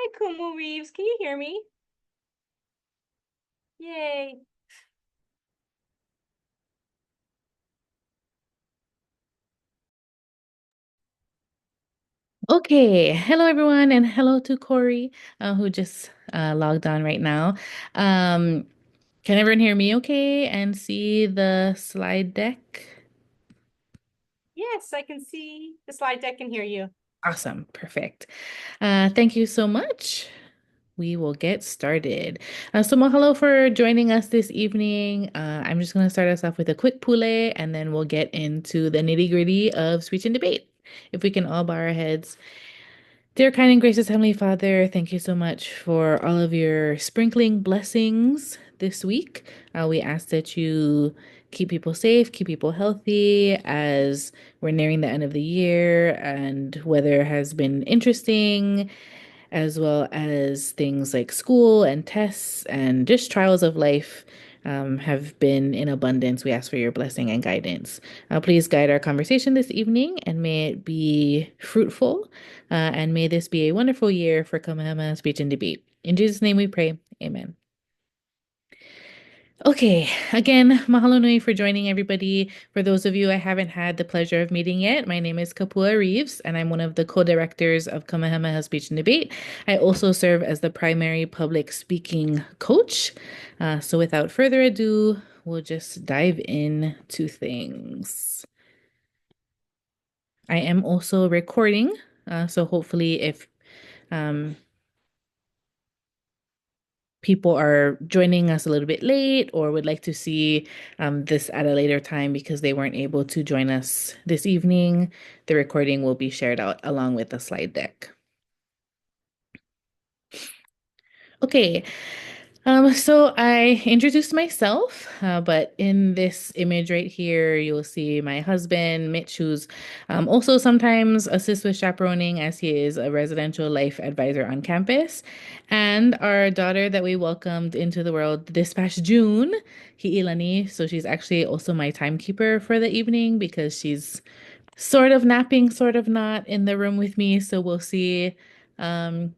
Hi, Kumu Reeves. Can you hear me? Yay. Okay, hello everyone, and hello to Corey, who just logged on right now. Um, can everyone hear me okay and see the slide deck? Yes, I can see the slide deck and hear you. Awesome, perfect. Thank you so much. We will get started. So mahalo for joining us this evening. I'm just going to start us off with a quick pule, and then we'll get into the nitty-gritty of speech and debate. If we can all bow our heads. Dear kind and gracious Heavenly Father, thank you so much for all of your sprinkling blessings this week. We ask that you keep people safe, keep people healthy as we're nearing the end of the year and weather has been interesting as well as things like school and tests and just trials of life have been in abundance. We ask for your blessing and guidance. Please guide our conversation this evening and may it be fruitful. And may this be a wonderful year for Kamehameha Speech and Debate. In Jesus' name we pray. Amen. Okay, again, mahalo nui for joining everybody. For those of you I haven't had the pleasure of meeting yet, my name is Kapua Reeves, and I'm one of the co-directors of Kamehameha Speech and Debate. I also serve as the primary public speaking coach. So without further ado, we'll just dive into things. I am also recording, so hopefully if um, people are joining us a little bit late or would like to see this at a later time because they weren't able to join us this evening, the recording will be shared out along with the slide deck. Okay, so I introduced myself, but in this image right here, you'll see my husband, Mitch, who's also sometimes assists with chaperoning as he is a residential life advisor on campus, and our daughter that we welcomed into the world this past June, Hiilani. So she's actually also my timekeeper for the evening because she's sort of napping, sort of not in the room with me. So we'll see. Um,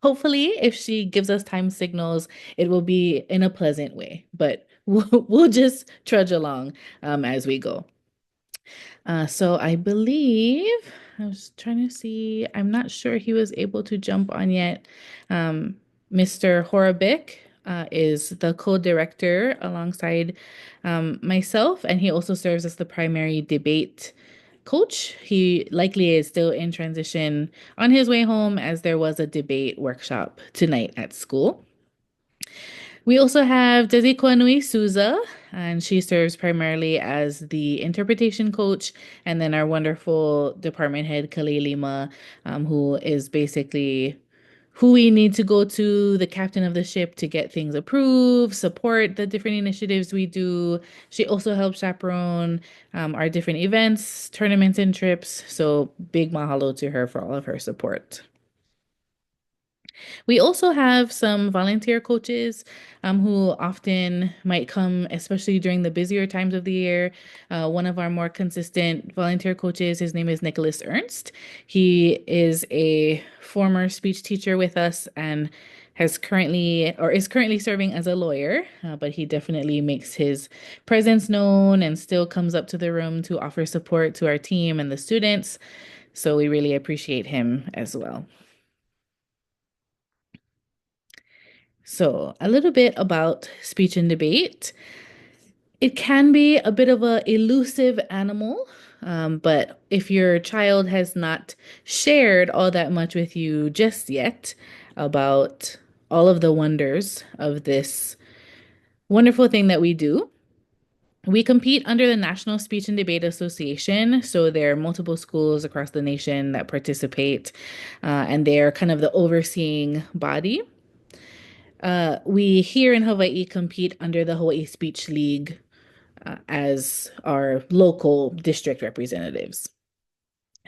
Hopefully, if she gives us time signals, it will be in a pleasant way, but we'll just trudge along as we go. So I believe I was trying to see, I'm not sure he was able to jump on yet. Mr. Horabik is the co-director alongside myself, and he also serves as the primary debate coach. He likely is still in transition on his way home as there was a debate workshop tonight at school. We also have Desi Koanui Souza, and she serves primarily as the interpretation coach, and then our wonderful department head, Kale Lima, who is basically who we need to go to, the captain of the ship to get things approved, support the different initiatives we do. She also helps chaperone our different events, tournaments, and trips. So big mahalo to her for all of her support. We also have some volunteer coaches who often might come, especially during the busier times of the year. One of our more consistent volunteer coaches, his name is Nicholas Ernst. He is a former speech teacher with us and has currently or is currently serving as a lawyer, but he definitely makes his presence known and still comes up to the room to offer support to our team and the students. So we really appreciate him as well. So, a little bit about speech and debate. It can be a bit of a elusive animal, but if your child has not shared all that much with you just yet about all of the wonders of this wonderful thing that we do, we compete under the National Speech and Debate Association. So there are multiple schools across the nation that participate, and they're kind of the overseeing body. We here in Hawaii compete under the Hawaii Speech League as our local district representatives.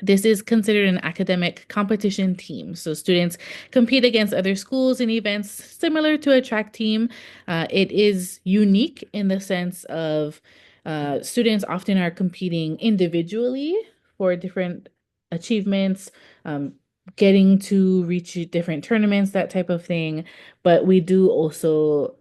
This is considered an academic competition team. So students compete against other schools and events similar to a track team. It is unique in the sense of students often are competing individually for different achievements, um, getting to reach different tournaments, that type of thing. But we do also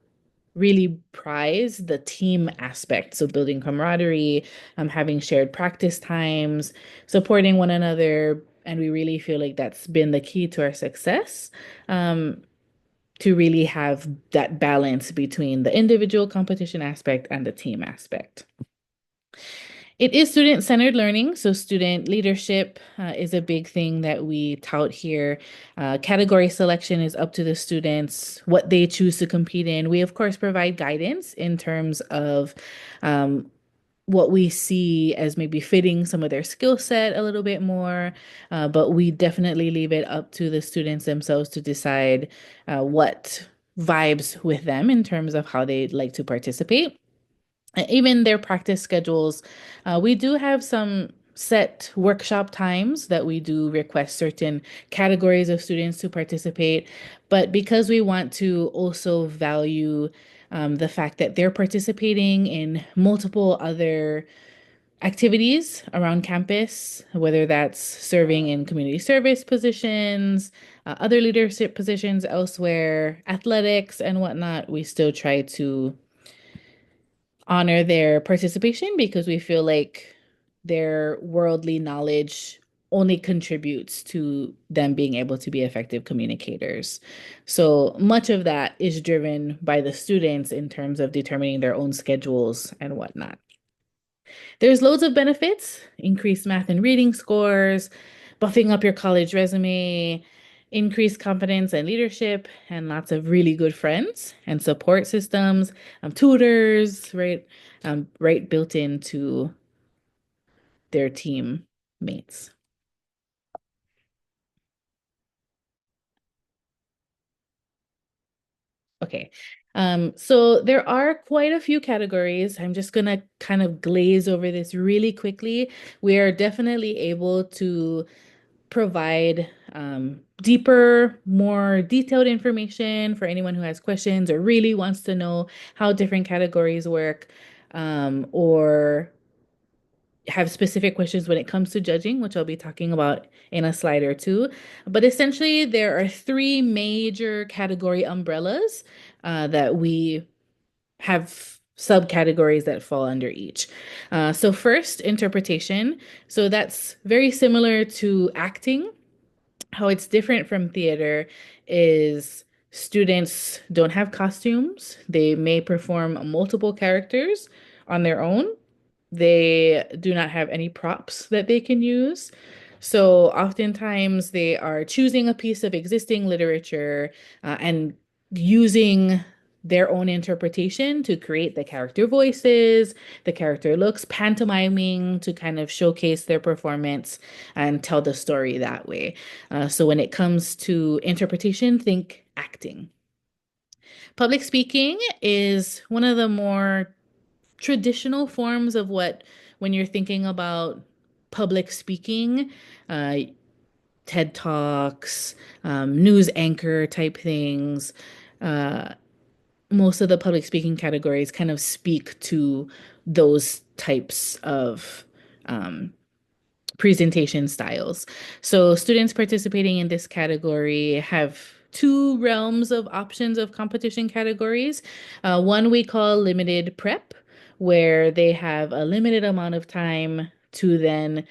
really prize the team aspect. So building camaraderie, having shared practice times, supporting one another. And we really feel like that's been the key to our success. To really have that balance between the individual competition aspect and the team aspect. It is student-centered learning, so student leadership is a big thing that we tout here. Category selection is up to the students, what they choose to compete in. We, of course, provide guidance in terms of what we see as maybe fitting some of their skill set a little bit more, but we definitely leave it up to the students themselves to decide what vibes with them in terms of how they'd like to participate. Even their practice schedules, we do have some set workshop times that we do request certain categories of students to participate. But because we want to also value the fact that they're participating in multiple other activities around campus, whether that's serving in community service positions, other leadership positions elsewhere, athletics, and whatnot, we still try to honor their participation because we feel like their worldly knowledge only contributes to them being able to be effective communicators. So much of that is driven by the students in terms of determining their own schedules and whatnot. There's loads of benefits, increased math and reading scores, buffing up your college resume, increased confidence and leadership, and lots of really good friends and support systems, tutors, right? Right built into their team mates. Okay. So there are quite a few categories. I'm just gonna kind of glaze over this really quickly. We are definitely able to provide deeper, more detailed information for anyone who has questions or really wants to know how different categories work, or have specific questions when it comes to judging, which I'll be talking about in a slide or two. But essentially, there are three major category umbrellas that we have subcategories that fall under each. So first, interpretation. So that's very similar to acting. How it's different from theater is students don't have costumes. They may perform multiple characters on their own. They do not have any props that they can use. So oftentimes they are choosing a piece of existing literature and using their own interpretation to create the character voices, the character looks, pantomiming to kind of showcase their performance and tell the story that way. So when it comes to interpretation, think acting. Public speaking is one of the more traditional forms of what, when you're thinking about public speaking, uh, TED Talks, news anchor type things. Uh, Most of the public speaking categories kind of speak to those types of um, presentation styles. So students participating in this category have two realms of options of competition categories. One we call limited prep, where they have a limited amount of time to then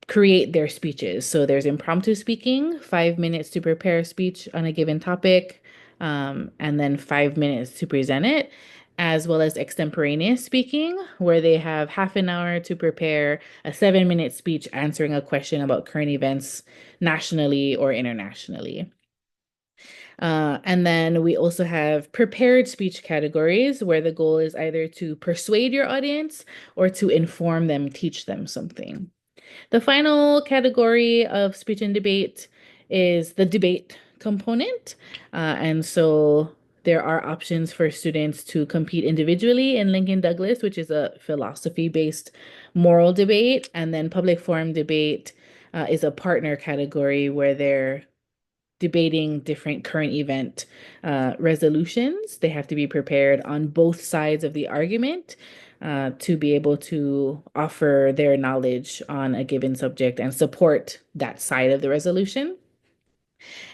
create their speeches. So there's impromptu speaking, 5 minutes to prepare a speech on a given topic, and then 5 minutes to present it, as well as extemporaneous speaking, where they have half an hour to prepare a 7 minute speech answering a question about current events nationally or internationally. And then we also have prepared speech categories where the goal is either to persuade your audience or to inform them, teach them something. The final category of speech and debate is the debate component. And so there are options for students to compete individually in Lincoln Douglas, which is a philosophy-based moral debate. And then public forum debate is a partner category where they're debating different current event resolutions. They have to be prepared on both sides of the argument to be able to offer their knowledge on a given subject and support that side of the resolution.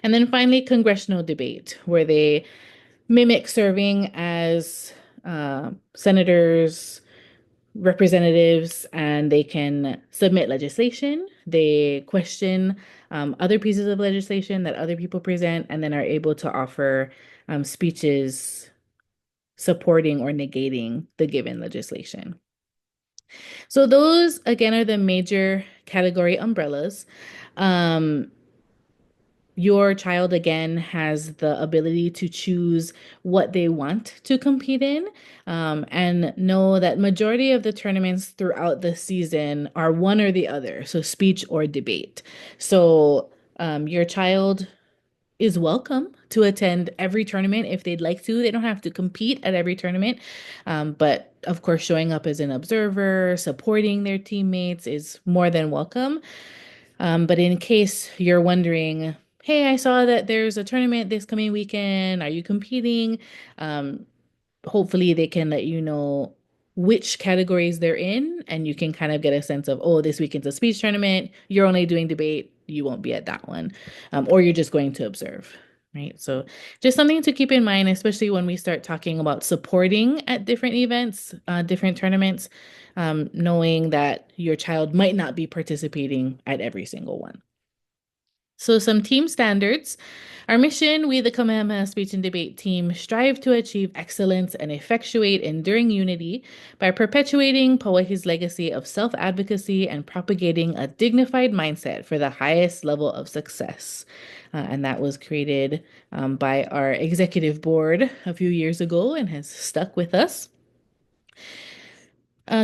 And then finally, congressional debate, where they mimic serving as senators, representatives, and they can submit legislation. They question other pieces of legislation that other people present, and then are able to offer speeches supporting or negating the given legislation. So those again are the major category umbrellas. Um, your child again has the ability to choose what they want to compete in, and know that majority of the tournaments throughout the season are one or the other, so speech or debate. So your child is welcome to attend every tournament if they'd like to. They don't have to compete at every tournament. But of course, showing up as an observer, supporting their teammates is more than welcome. But in case you're wondering, hey, I saw that there's a tournament this coming weekend. Are you competing? Um, Hopefully they can let you know which categories they're in, and you can kind of get a sense of, oh, this weekend's a speech tournament. You're only doing debate. You won't be at that one. Or you're just going to observe. Right. So just something to keep in mind, especially when we start talking about supporting at different events, different tournaments, knowing that your child might not be participating at every single one. So, some team standards. Our mission, we, the Kamehameha Speech and Debate Team, strive to achieve excellence and effectuate enduring unity by perpetuating Pauahi's legacy of self advocacy and propagating a dignified mindset for the highest level of success. And that was created by our executive board a few years ago and has stuck with us.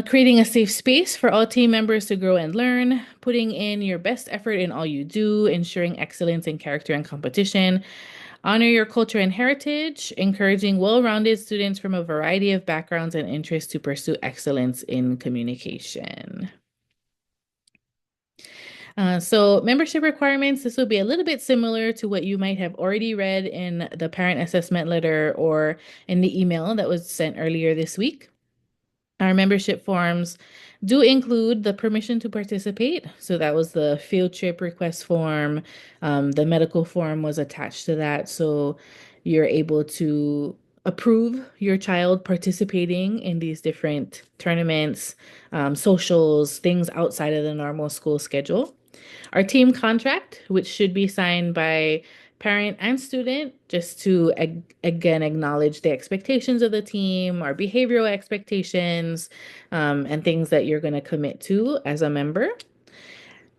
Creating a safe space for all team members to grow and learn, putting in your best effort in all you do, ensuring excellence in character and competition, honor your culture and heritage, encouraging well rounded students from a variety of backgrounds and interests to pursue excellence in communication. So, membership requirements, this will be a little bit similar to what you might have already read in the parent assessment letter or in the email that was sent earlier this week. Our membership forms do include the permission to participate. So that was the field trip request form. The medical form was attached to that. So you're able to approve your child participating in these different tournaments, socials, things outside of the normal school schedule. Our team contract, which should be signed by parent and student, just to again acknowledge the expectations of the team, our behavioral expectations, and things that you're going to commit to as a member.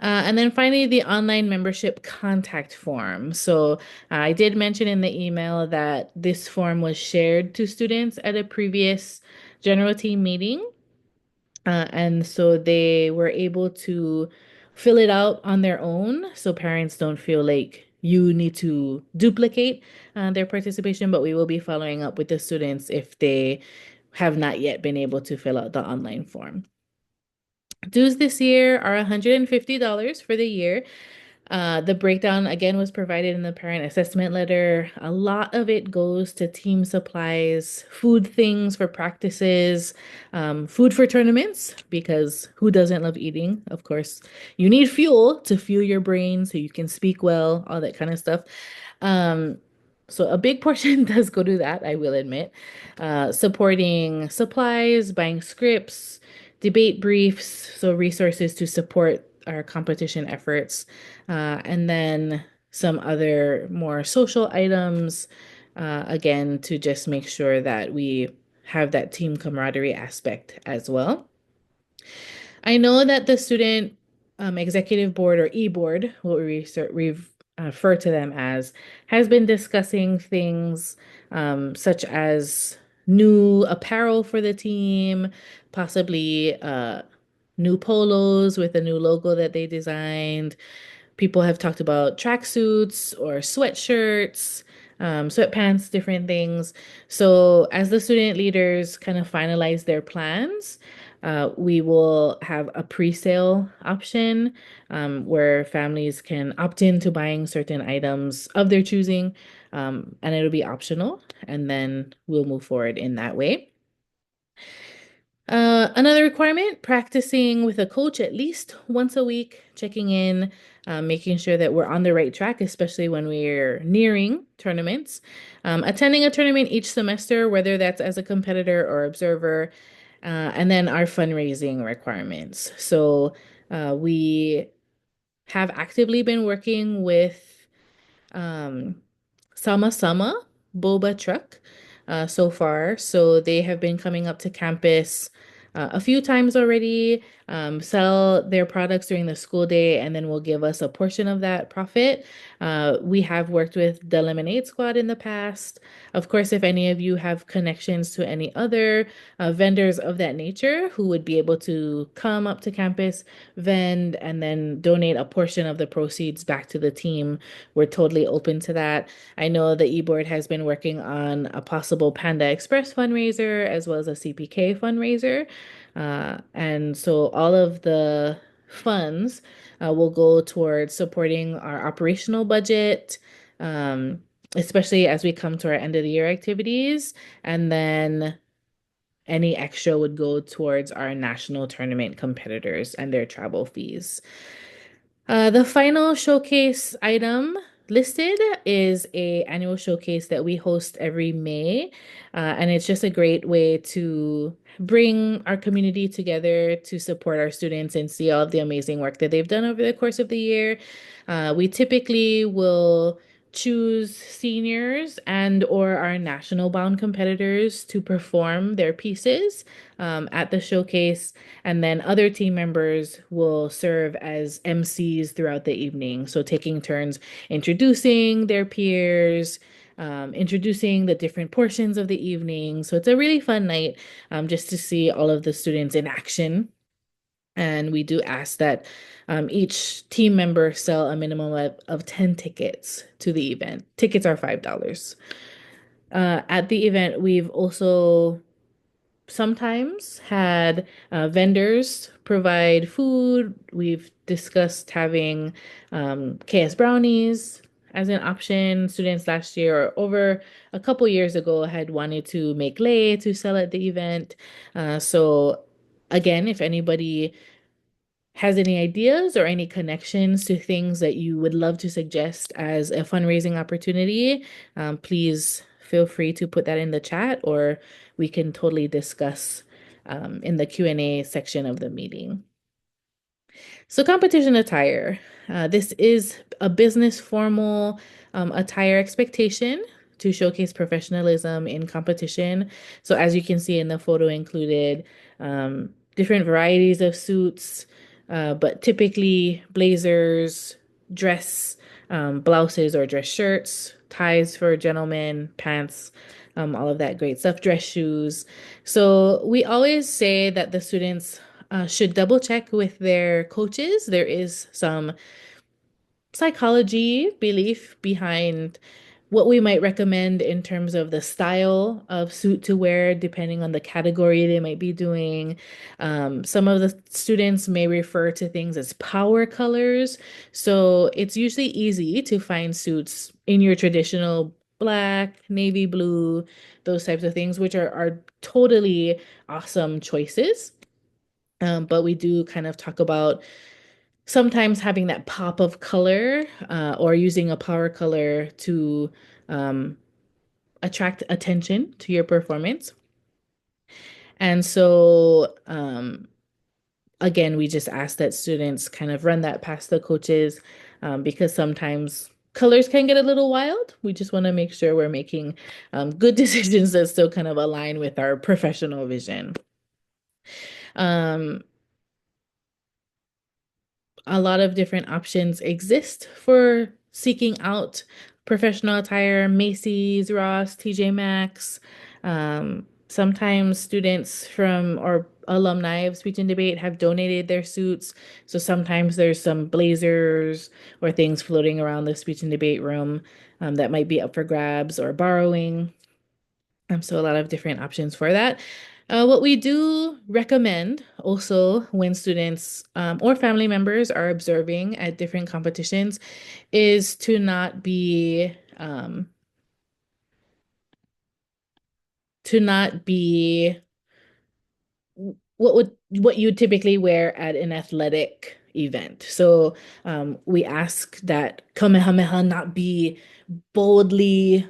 And then finally, the online membership contact form. So I did mention in the email that this form was shared to students at a previous general team meeting. And so they were able to fill it out on their own so parents don't feel like you need to duplicate their participation, but we will be following up with the students if they have not yet been able to fill out the online form. Dues this year are $150 for the year. The breakdown again was provided in the parent assessment letter. A lot of it goes to team supplies, food things for practices, food for tournaments, because who doesn't love eating? Of course, you need fuel to fuel your brain so you can speak well, all that kind of stuff. Um, so a big portion does go to that, I will admit. Supporting supplies, buying scripts, debate briefs, so resources to support our competition efforts, and then some other more social items, again, to just make sure that we have that team camaraderie aspect as well. I know that the student executive board or e-board, what we refer to them as, has been discussing things such as new apparel for the team, possibly new polos with a new logo that they designed. People have talked about tracksuits or sweatshirts, sweatpants, different things. So, as the student leaders kind of finalize their plans, we will have a pre-sale option where families can opt into buying certain items of their choosing, and it'll be optional. And then we'll move forward in that way. Another requirement, practicing with a coach at least once a week, checking in, making sure that we're on the right track, especially when we're nearing tournaments. Attending a tournament each semester, whether that's as a competitor or observer, and then our fundraising requirements. So we have actively been working with um, Sama Sama Boba Truck so far. So they have been coming up to campus a few times already, sell their products during the school day, and then will give us a portion of that profit. We have worked with the Lemonade Squad in the past. Of course, if any of you have connections to any other vendors of that nature who would be able to come up to campus, vend, and then donate a portion of the proceeds back to the team, we're totally open to that. I know the e-board has been working on a possible Panda Express fundraiser as well as a CPK fundraiser. And so all of the funds will go towards supporting our operational budget, um, especially as we come to our end of the year activities. And then any extra would go towards our national tournament competitors and their travel fees. The final showcase item listed is a annual showcase that we host every May, and it's just a great way to bring our community together to support our students and see all of the amazing work that they've done over the course of the year. We typically will choose seniors and or our national bound competitors to perform their pieces at the showcase, and then other team members will serve as MCs throughout the evening, so taking turns introducing their peers, introducing the different portions of the evening. So it's a really fun night, just to see all of the students in action. And we do ask that each team member sell a minimum of 10 tickets to the event. Tickets are $5. At the event, we've also sometimes had vendors provide food. We've discussed having KS brownies as an option. Students last year or over a couple years ago had wanted to make lei to sell at the event. So again, if anybody has any ideas or any connections to things that you would love to suggest as a fundraising opportunity, please feel free to put that in the chat, or we can totally discuss in the Q&A section of the meeting. So competition attire. This is a business formal attire expectation to showcase professionalism in competition. So as you can see in the photo included, different varieties of suits, but typically blazers, dress blouses or dress shirts, ties for gentlemen, pants, all of that great stuff, dress shoes. So we always say that the students should double check with their coaches. There is some psychology belief behind what we might recommend in terms of the style of suit to wear, depending on the category they might be doing. Some of the students may refer to things as power colors. So it's usually easy to find suits in your traditional black, navy blue, those types of things, which are totally awesome choices. But we do kind of talk about sometimes having that pop of color or using a power color to um, attract attention to your performance. And so, again, we just ask that students kind of run that past the coaches because sometimes colors can get a little wild. We just want to make sure we're making good decisions that still kind of align with our professional vision. Um, a lot of different options exist for seeking out professional attire, Macy's, Ross, TJ Maxx. Sometimes students from or alumni of Speech and Debate have donated their suits. So sometimes there's some blazers or things floating around the Speech and Debate room that might be up for grabs or borrowing. So a lot of different options for that. What we do recommend also when students or family members are observing at different competitions is to not be to not be what you typically wear at an athletic event. So we ask that Kamehameha not be boldly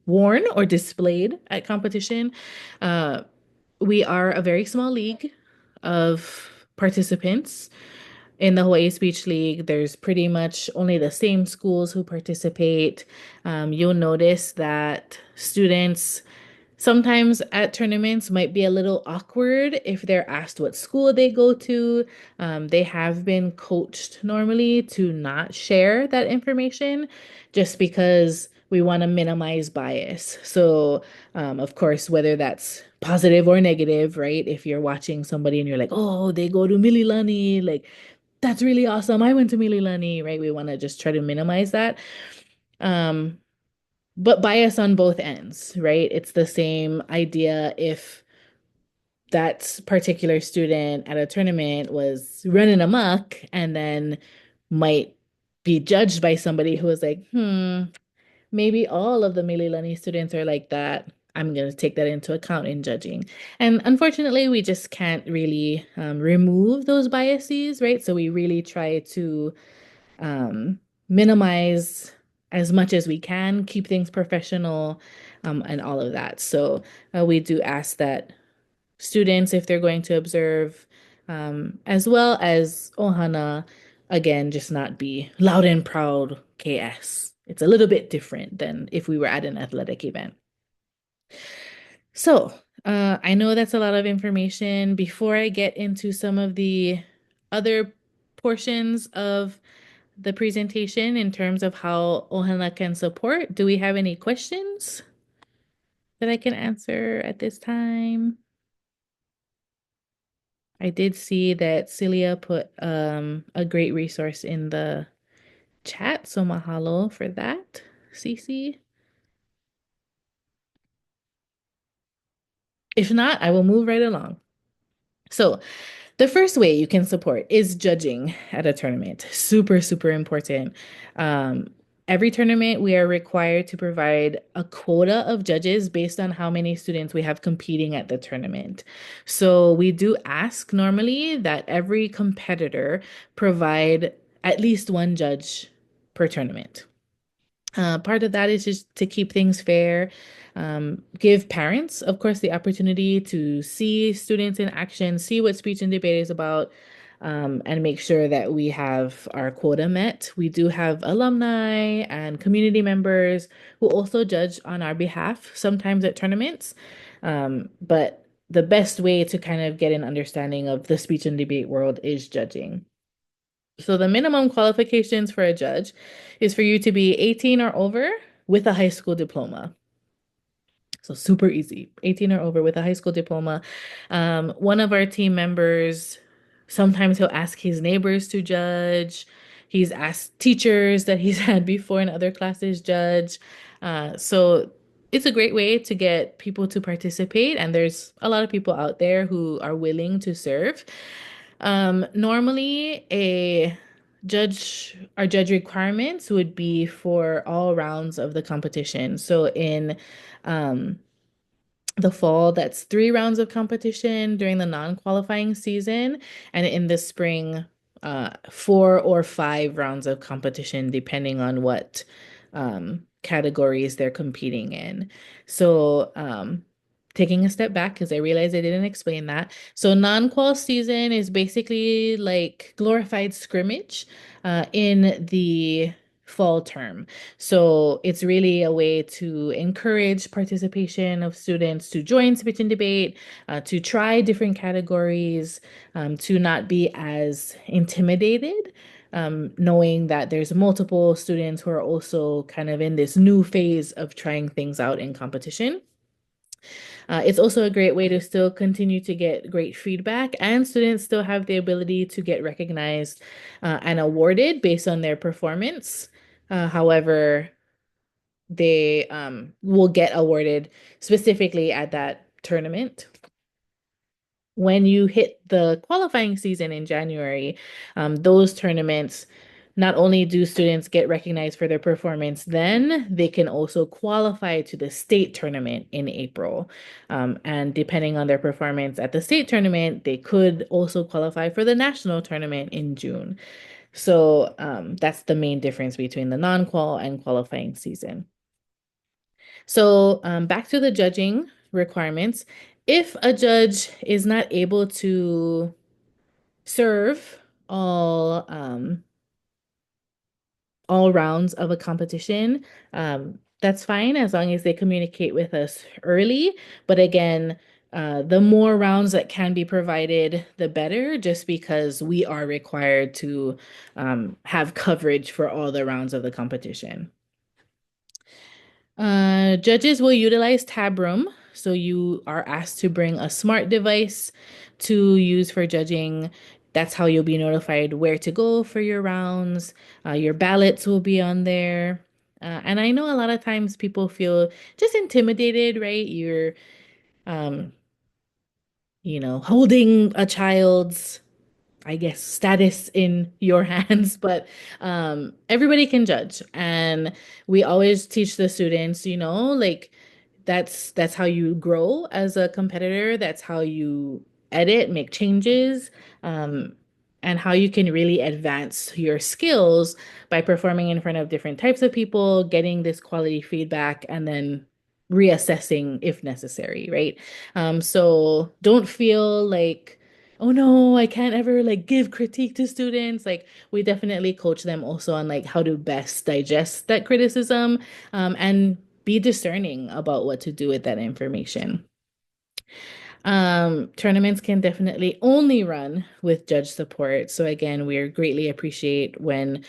worn or displayed at competition. Uh, we are a very small league of participants. In the Hawaii Speech League, there's pretty much only the same schools who participate. You'll notice that students sometimes at tournaments might be a little awkward if they're asked what school they go to. They have been coached normally to not share that information just because we want to minimize bias. So, of course, whether that's positive or negative, right? If you're watching somebody and you're like, oh, they go to Mililani, like, that's really awesome. I went to Mililani, right? We want to just try to minimize that. Um, but bias on both ends, right? It's the same idea if that particular student at a tournament was running amok and then might be judged by somebody who was like, maybe all of the Mililani students are like that. I'm going to take that into account in judging. And unfortunately, we just can't really remove those biases, right? So we really try to um, minimize as much as we can, keep things professional, and all of that. So we do ask that students, if they're going to observe, as well as Ohana, again, just not be loud and proud KS. It's a little bit different than if we were at an athletic event. So, I know that's a lot of information. Before I get into some of the other portions of the presentation in terms of how Ohana can support, do we have any questions that I can answer at this time? I did see that Celia put a great resource in the chat, so mahalo for that, Cece. If not, I will move right along. So, the first way you can support is judging at a tournament. Super, super important. Um, every tournament, we are required to provide a quota of judges based on how many students we have competing at the tournament. So we do ask normally that every competitor provide at least one judge per tournament. Part of that is just to keep things fair, give parents, of course, the opportunity to see students in action, see what speech and debate is about, and make sure that we have our quota met. We do have alumni and community members who also judge on our behalf, sometimes at tournaments. But the best way to kind of get an understanding of the speech and debate world is judging. So the minimum qualifications for a judge is for you to be 18 or over with a high school diploma. So super easy. 18 or over with a high school diploma. One of our team members, sometimes he'll ask his neighbors to judge. He's asked teachers that he's had before in other classes judge. So it's a great way to get people to participate, and there's a lot of people out there who are willing to serve. Normally, our judge requirements would be for all rounds of the competition. So in um, the fall, that's 3 rounds of competition during the non-qualifying season, and in the spring, 4 or 5 rounds of competition, depending on what categories they're competing in. So, taking a step back, because I realized I didn't explain that. So, non-qual season is basically like glorified scrimmage in the fall term. So it's really a way to encourage participation of students to join speech and debate, to try different categories, to not be as intimidated, knowing that there's multiple students who are also kind of in this new phase of trying things out in competition. It's also a great way to still continue to get great feedback, and students still have the ability to get recognized and awarded based on their performance. However, they will get awarded specifically at that tournament. When you hit the qualifying season in January, those tournaments Not only do students get recognized for their performance then, they can also qualify to the state tournament in April. And depending on their performance at the state tournament, they could also qualify for the national tournament in June. So that's the main difference between the non-qual and qualifying season. So back to the judging requirements. If a judge is not able to serve all all rounds of a competition, that's fine as long as they communicate with us early. But again, the more rounds that can be provided, the better, just because we are required to have coverage for all the rounds of the competition. Judges will utilize tab room. So you are asked to bring a smart device to use for judging. That's how you'll be notified where to go for your rounds. Your ballots will be on there. And I know a lot of times people feel just intimidated, right? You're, um, holding a child's, I guess, status in your hands, but everybody can judge. And we always teach the students, like that's how you grow as a competitor. That's how you edit, make changes, um, and how you can really advance your skills by performing in front of different types of people, getting this quality feedback, and then reassessing if necessary, right? So don't feel like, oh no, I can't ever like give critique to students. Like we definitely coach them also on like how to best digest that criticism, and be discerning about what to do with that information. Tournaments can definitely only run with judge support. So again, we greatly appreciate when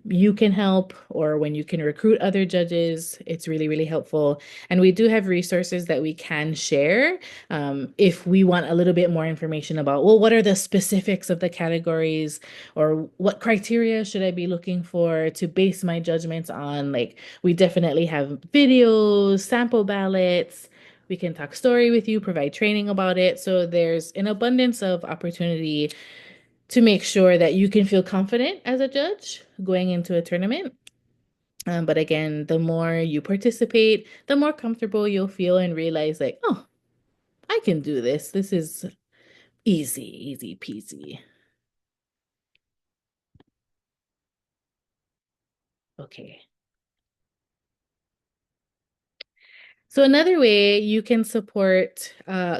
you can help or when you can recruit other judges. It's really, really helpful. And we do have resources that we can share if we want a little bit more information about, well, what are the specifics of the categories or what criteria should I be looking for to base my judgments on? Like we definitely have videos, sample ballots. We can talk story with you, provide training about it. So there's an abundance of opportunity to make sure that you can feel confident as a judge going into a tournament. But again, the more you participate, the more comfortable you'll feel and realize like, oh, I can do this. This is easy peasy. Okay. So another way you can support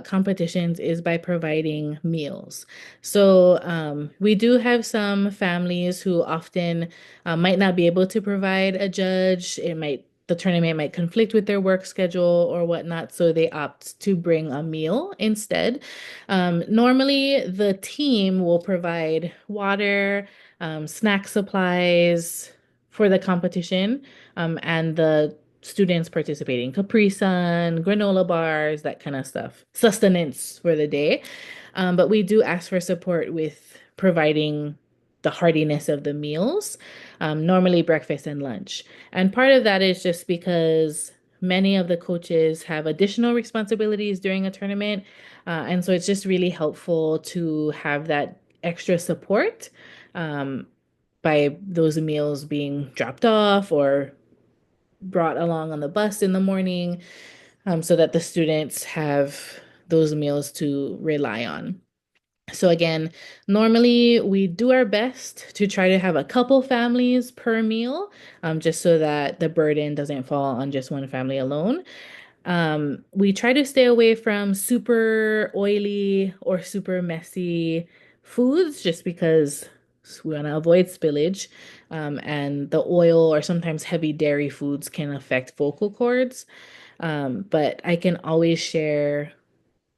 competitions is by providing meals. So we do have some families who often might not be able to provide a judge. The tournament might conflict with their work schedule or whatnot, so they opt to bring a meal instead. Normally, the team will provide water, snack supplies for the competition, and the students participating, Capri Sun, granola bars, that kind of stuff, sustenance for the day. But we do ask for support with providing the heartiness of the meals, normally breakfast and lunch. And part of that is just because many of the coaches have additional responsibilities during a tournament. And so it's just really helpful to have that extra support by those meals being dropped off or brought along on the bus in the morning, so that the students have those meals to rely on. So again, normally we do our best to try to have a couple families per meal, just so that the burden doesn't fall on just one family alone. We try to stay away from super oily or super messy foods just because we want to avoid spillage. And the oil or sometimes heavy dairy foods can affect vocal cords. But I can always share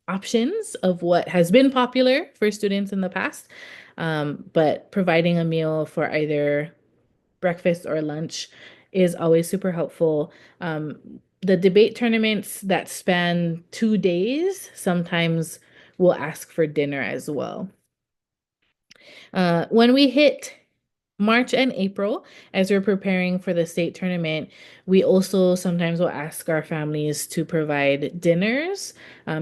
options of what has been popular for students in the past. But providing a meal for either breakfast or lunch is always super helpful. The debate tournaments that span 2 days sometimes will ask for dinner as well. When we hit March and April, as we're preparing for the state tournament, we also sometimes will ask our families to provide dinners,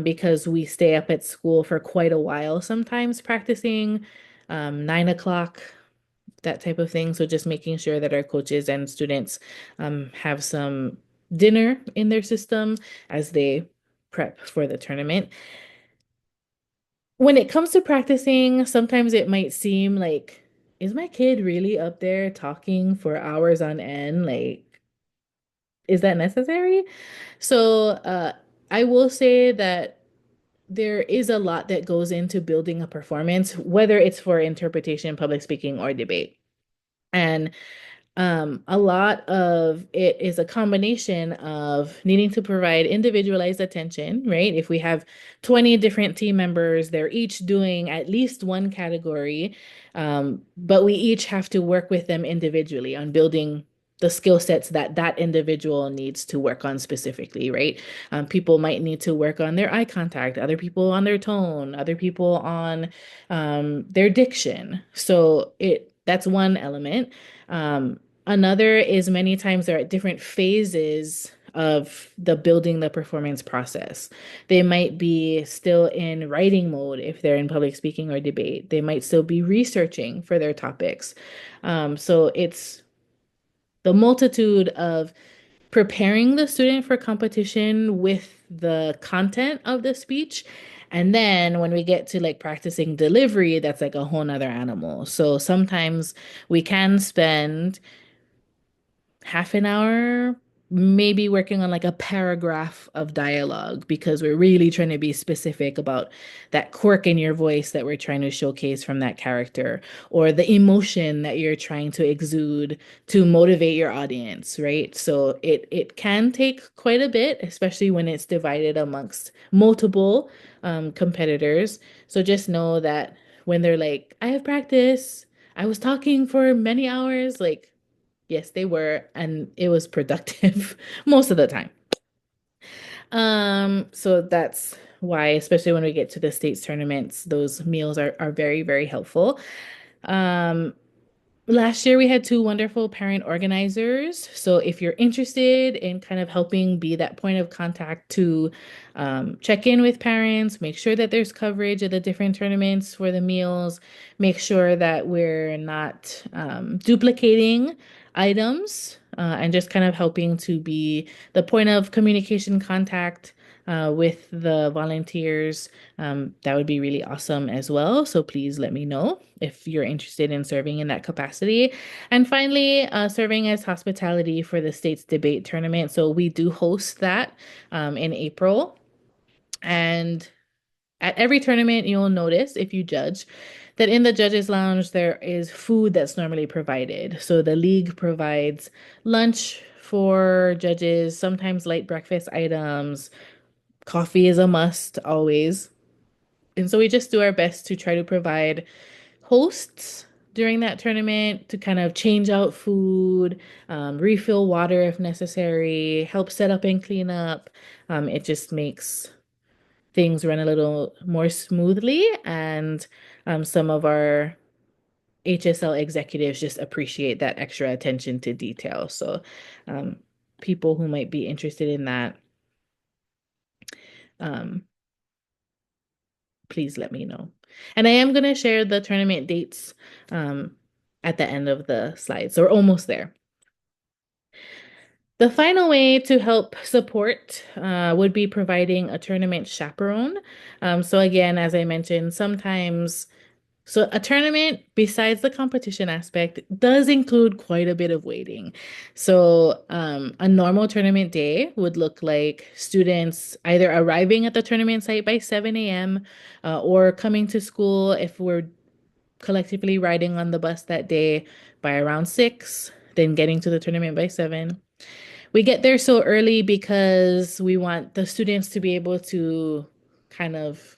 because we stay up at school for quite a while, sometimes practicing 9 o'clock, that type of thing. So just making sure that our coaches and students have some dinner in their system as they prep for the tournament. When it comes to practicing, sometimes it might seem like, is my kid really up there talking for hours on end? Like, is that necessary? So, I will say that there is a lot that goes into building a performance, whether it's for interpretation, public speaking, or debate. And a lot of it is a combination of needing to provide individualized attention, right? If we have 20 different team members, they're each doing at least one category, but we each have to work with them individually on building the skill sets that that individual needs to work on specifically, right? People might need to work on their eye contact, other people on their tone, other people on their diction. So that's one element. Another is many times they're at different phases of the building the performance process. They might be still in writing mode if they're in public speaking or debate. They might still be researching for their topics. So it's the multitude of preparing the student for competition with the content of the speech. And then when we get to like practicing delivery, that's like a whole nother animal. So sometimes we can spend half an hour, maybe working on like a paragraph of dialogue because we're really trying to be specific about that quirk in your voice that we're trying to showcase from that character or the emotion that you're trying to exude to motivate your audience, right? So it can take quite a bit, especially when it's divided amongst multiple competitors. So just know that when they're like, I have practice, I was talking for many hours, like yes, they were, and it was productive most of the time. So that's why, especially when we get to the states tournaments, those meals are very, very helpful. Um, Last year, we had two wonderful parent organizers. So, if you're interested in kind of helping be that point of contact to check in with parents, make sure that there's coverage at the different tournaments for the meals, make sure that we're not duplicating items, and just kind of helping to be the point of communication contact with the volunteers, that would be really awesome as well. So please let me know if you're interested in serving in that capacity. And finally, serving as hospitality for the state's debate tournament. So we do host that in April. And at every tournament, you'll notice if you judge that in the judges' lounge, there is food that's normally provided. So the league provides lunch for judges, sometimes light breakfast items. Coffee is a must always. And so we just do our best to try to provide hosts during that tournament to kind of change out food, refill water if necessary, help set up and clean up. It just makes things run a little more smoothly. And some of our HSL executives just appreciate that extra attention to detail. So, um, people who might be interested in that, um, please let me know. And I am going to share the tournament dates um, at the end of the slides. So we're almost there. The final way to help support would be providing a tournament chaperone. So again, as I mentioned, sometimes so a tournament, besides the competition aspect, does include quite a bit of waiting. So a normal tournament day would look like students either arriving at the tournament site by 7 a.m. Or coming to school if we're collectively riding on the bus that day by around 6, then getting to the tournament by 7. We get there so early because we want the students to be able to kind of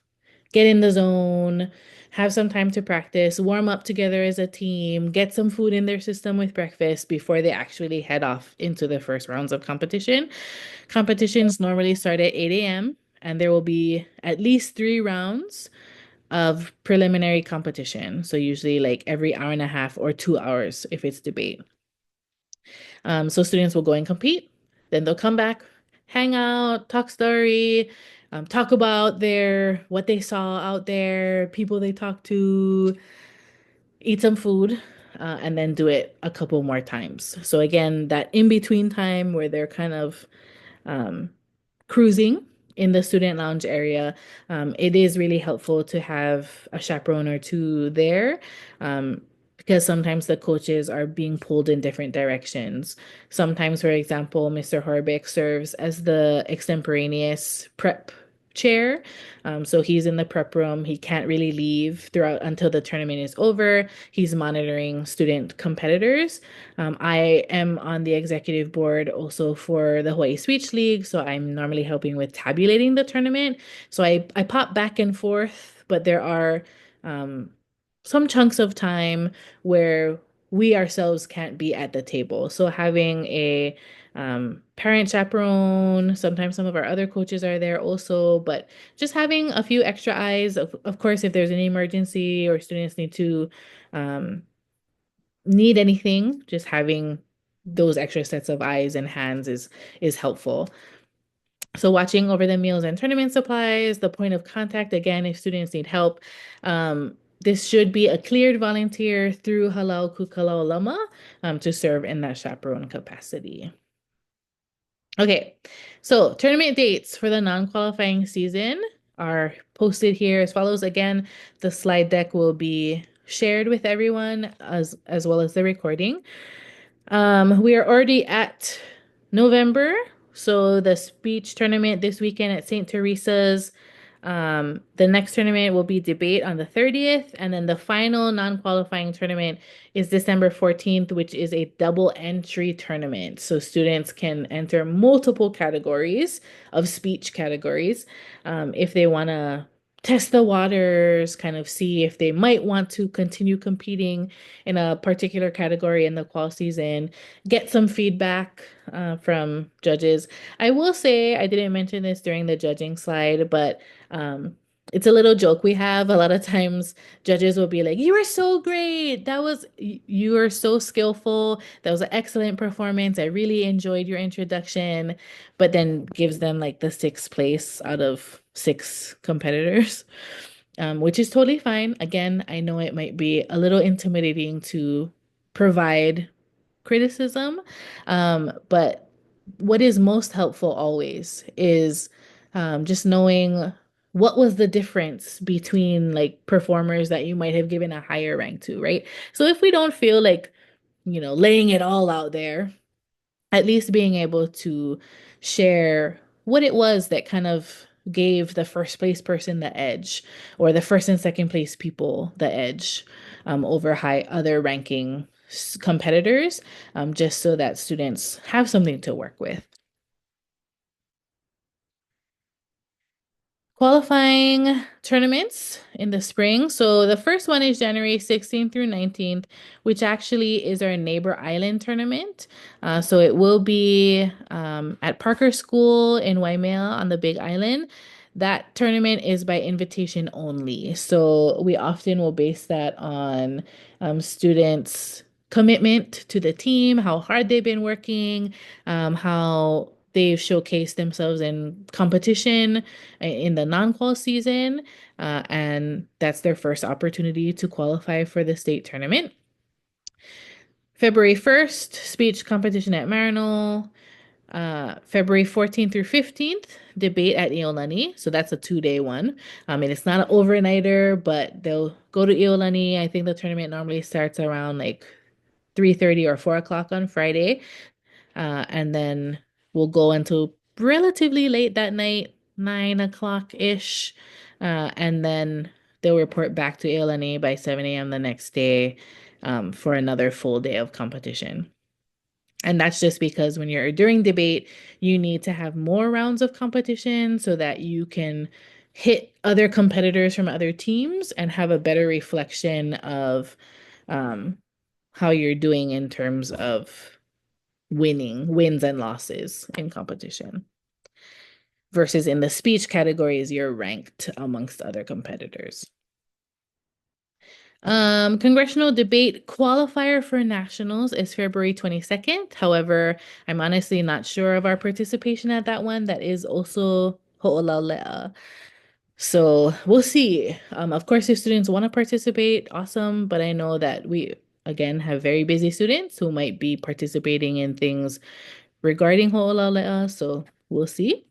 get in the zone, have some time to practice, warm up together as a team, get some food in their system with breakfast before they actually head off into the first rounds of competition. Competitions normally start at 8 a.m., and there will be at least 3 rounds of preliminary competition. So, usually, like every hour and a half or 2 hours if it's debate. So students will go and compete, then they'll come back, hang out, talk story, talk about what they saw out there, people they talked to, eat some food. and then do it a couple more times. So again, that in between time where they're kind of um, cruising in the student lounge area, it is really helpful to have a chaperone or two there. Um, because sometimes the coaches are being pulled in different directions. Sometimes, for example, Mr. Horbeck serves as the extemporaneous prep chair. So he's in the prep room. He can't really leave throughout until the tournament is over. He's monitoring student competitors. I am on the executive board also for the Hawaii Speech League, so I'm normally helping with tabulating the tournament. So I pop back and forth, but there are um, some chunks of time where we ourselves can't be at the table. So having a parent chaperone, sometimes some of our other coaches are there also, but just having a few extra eyes. Of course, if there's any emergency or students um, need anything, just having those extra sets of eyes and hands is helpful. So watching over the meals and tournament supplies, the point of contact, again, if students need help. This should be a cleared volunteer through Halal Kukalau Lama to serve in that chaperone capacity. Okay, so tournament dates for the non-qualifying season are posted here as follows. Again, the slide deck will be shared with everyone as well as the recording. We are already at November, so the speech tournament this weekend at St. Teresa's. The next tournament will be debate on the 30th, and then the final non-qualifying tournament is December 14th, which is a double entry tournament. So students can enter multiple categories of speech categories if they want to test the waters, kind of see if they might want to continue competing in a particular category in the qual season, get some feedback from judges. I will say, I didn't mention this during the judging slide, but um, it's a little joke we have. A lot of times judges will be like, "You were so great. You were so skillful. That was an excellent performance. I really enjoyed your introduction," but then gives them like the sixth place out of six competitors, which is totally fine. Again, I know it might be a little intimidating to provide criticism, but what is most helpful always is just knowing what was the difference between like performers that you might have given a higher rank to, right? So if we don't feel like, laying it all out there, at least being able to share what it was that kind of gave the first place person the edge or the first and second place people the edge over high other ranking competitors, just so that students have something to work with. Qualifying tournaments in the spring. So the first one is January 16th through 19th, which actually is our Neighbor Island tournament. So it will be at Parker School in Waimea on the Big Island. That tournament is by invitation only. So we often will base that on students' commitment to the team, how hard they've been working, how they've showcased themselves in competition in the non-qual season, and that's their first opportunity to qualify for the state tournament. February 1st, speech competition at Marinol. February 14th through 15th, debate at Iolani. So that's a 2-day one. And it's not an overnighter, but they'll go to Iolani. I think the tournament normally starts around like 3:30 or 4 o'clock on Friday. And then we'll go until relatively late that night, 9 o'clock-ish. And then they'll report back to ALNA by 7 a.m. the next day for another full day of competition. And that's just because when you're during debate, you need to have more rounds of competition so that you can hit other competitors from other teams and have a better reflection of um, how you're doing in terms of wins and losses in competition. Versus in the speech categories, you're ranked amongst other competitors. Congressional debate qualifier for nationals is February 22nd. However, I'm honestly not sure of our participation at that one. That is also Ho'olaule'a. So we'll see. Of course, if students want to participate, awesome. But I know that again, have very busy students who might be participating in things regarding Ho'olaule'a, so we'll see.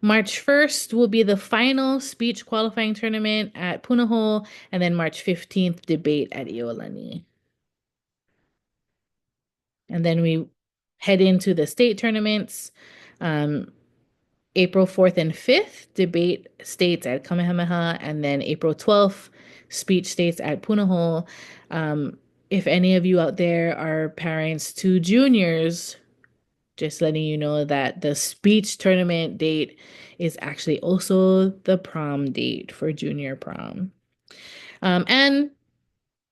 March 1st will be the final speech qualifying tournament at Punahou, and then March 15th, debate at Iolani. And then we head into the state tournaments. Um, April 4th and 5th, debate states at Kamehameha, and then April 12th, speech states at Punahou. If any of you out there are parents to juniors, just letting you know that the speech tournament date is actually also the prom date for junior prom. And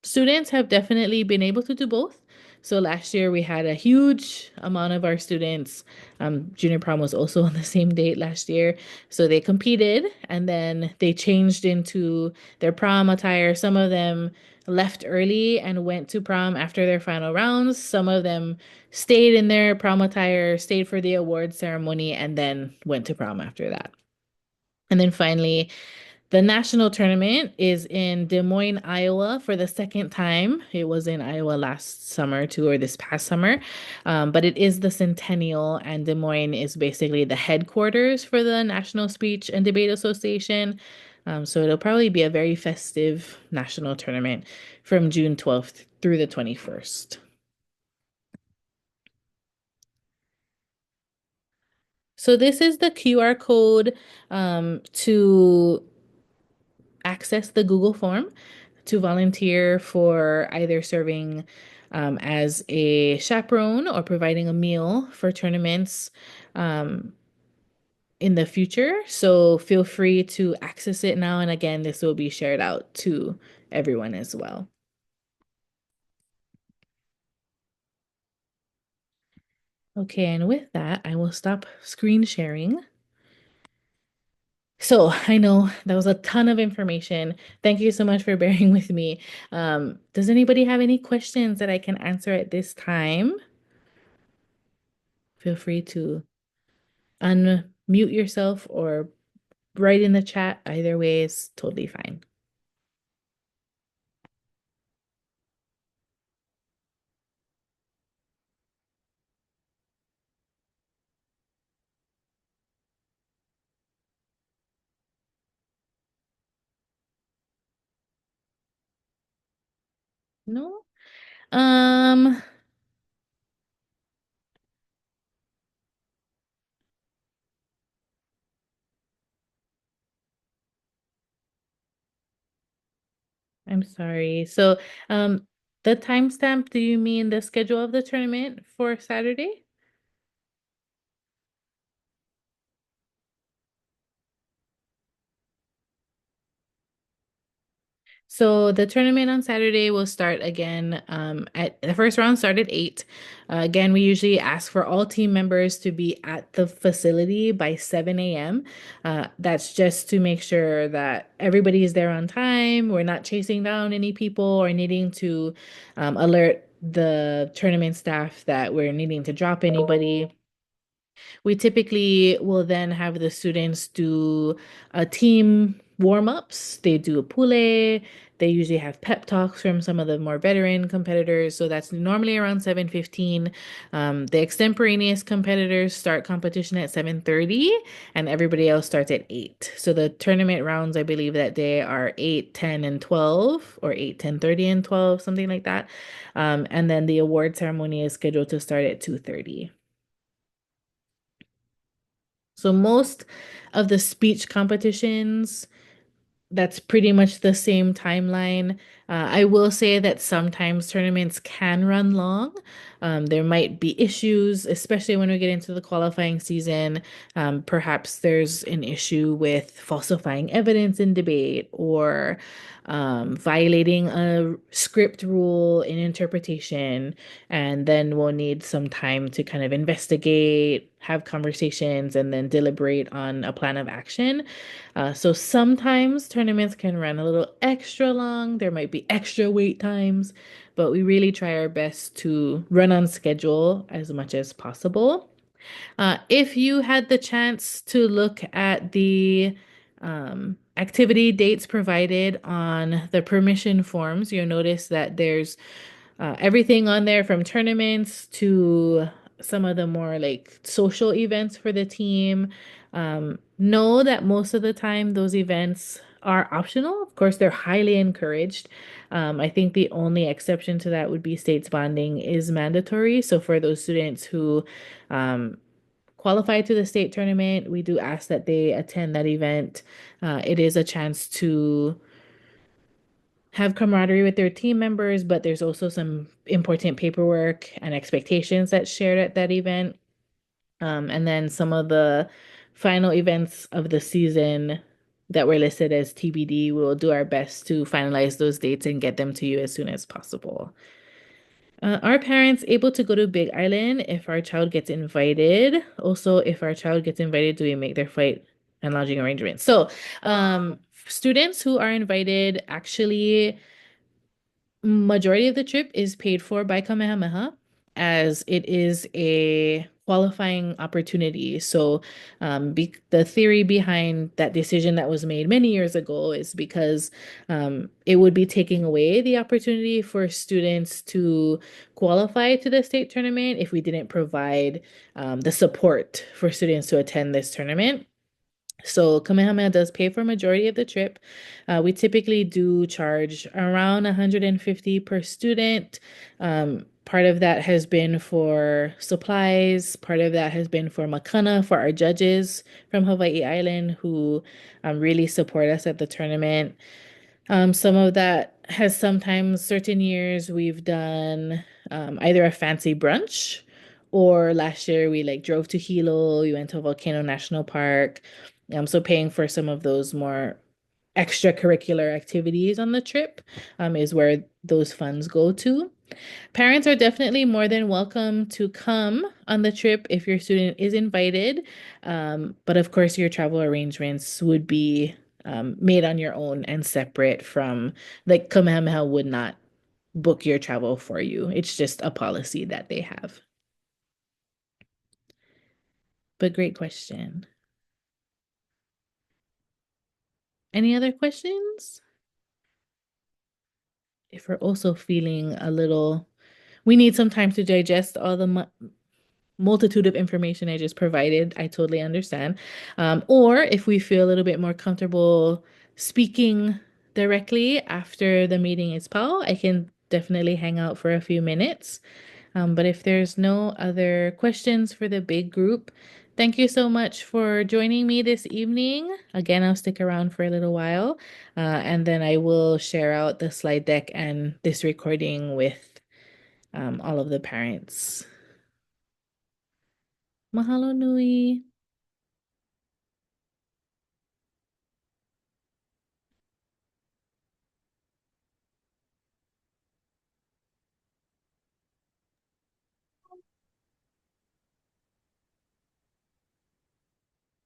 students have definitely been able to do both. So last year we had a huge amount of our students. Junior prom was also on the same date last year. So they competed and then they changed into their prom attire. Some of them left early and went to prom after their final rounds. Some of them stayed in their prom attire, stayed for the award ceremony, and then went to prom after that. And then finally, the national tournament is in Des Moines, Iowa for the second time. It was in Iowa last summer too, or this past summer. But it is the centennial, and Des Moines is basically the headquarters for the National Speech and Debate Association. So it'll probably be a very festive national tournament from June 12th through the 21st. So this is the QR code to access the Google form to volunteer for either serving as a chaperone or providing a meal for tournaments um, in the future. So feel free to access it now. And again, this will be shared out to everyone as well. Okay, and with that, I will stop screen sharing. So I know that was a ton of information. Thank you so much for bearing with me. Does anybody have any questions that I can answer at this time? Feel free to unmute yourself or write in the chat. Either way is totally fine. No? Um, I'm sorry. So, the timestamp, do you mean the schedule of the tournament for Saturday? So the tournament on Saturday will start again at the first round start at 8. Again, we usually ask for all team members to be at the facility by 7 a.m. That's just to make sure that everybody is there on time. We're not chasing down any people or needing to alert the tournament staff that we're needing to drop anybody. We typically will then have the students do a team warm-ups. They do a pule. They usually have pep talks from some of the more veteran competitors. So that's normally around 7:15. The extemporaneous competitors start competition at 7:30 and everybody else starts at 8. So the tournament rounds, I believe that day are 8, 10, and 12, or 8, 10, 30, and 12, something like that. And then the award ceremony is scheduled to start at 2:30. So most of the speech competitions, that's pretty much the same timeline. I will say that sometimes tournaments can run long. There might be issues, especially when we get into the qualifying season. Perhaps there's an issue with falsifying evidence in debate or violating a script rule in interpretation. And then we'll need some time to kind of investigate, have conversations, and then deliberate on a plan of action. So sometimes tournaments can run a little extra long. There might be extra wait times, but we really try our best to run on schedule as much as possible. If you had the chance to look at the activity dates provided on the permission forms. You'll notice that there's everything on there from tournaments to some of the more like social events for the team. Know that most of the time those events are optional. Of course, they're highly encouraged. I think the only exception to that would be states bonding is mandatory. So for those students who um, qualify to the state tournament, we do ask that they attend that event. It is a chance to have camaraderie with their team members, but there's also some important paperwork and expectations that's shared at that event. And then some of the final events of the season that were listed as TBD, we'll do our best to finalize those dates and get them to you as soon as possible. Are parents able to go to Big Island if our child gets invited? Also, if our child gets invited, do we make their flight and lodging arrangements? So, students who are invited actually majority of the trip is paid for by Kamehameha as it is a qualifying opportunity. So, the theory behind that decision that was made many years ago is because it would be taking away the opportunity for students to qualify to the state tournament if we didn't provide the support for students to attend this tournament. So Kamehameha does pay for majority of the trip. We typically do charge around 150 per student. Part of that has been for supplies. Part of that has been for makana for our judges from Hawaii Island who really support us at the tournament. Some of that has sometimes certain years we've done either a fancy brunch or last year we like drove to Hilo, we went to Volcano National Park. So paying for some of those more extracurricular activities on the trip is where those funds go to. Parents are definitely more than welcome to come on the trip if your student is invited. But of course, your travel arrangements would be made on your own and separate from, like, Kamehameha would not book your travel for you. It's just a policy that they have. But great question. Any other questions? If we're also feeling a little, we need some time to digest all the multitude of information I just provided, I totally understand. Or if we feel a little bit more comfortable speaking directly after the meeting is Paul, I can definitely hang out for a few minutes. But if there's no other questions for the big group, thank you so much for joining me this evening. Again, I'll stick around for a little while, and then I will share out the slide deck and this recording with all of the parents. Mahalo nui.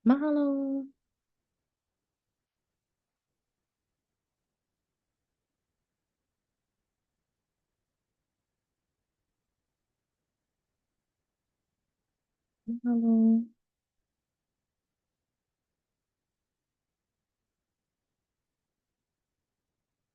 Mahalo. Mahalo.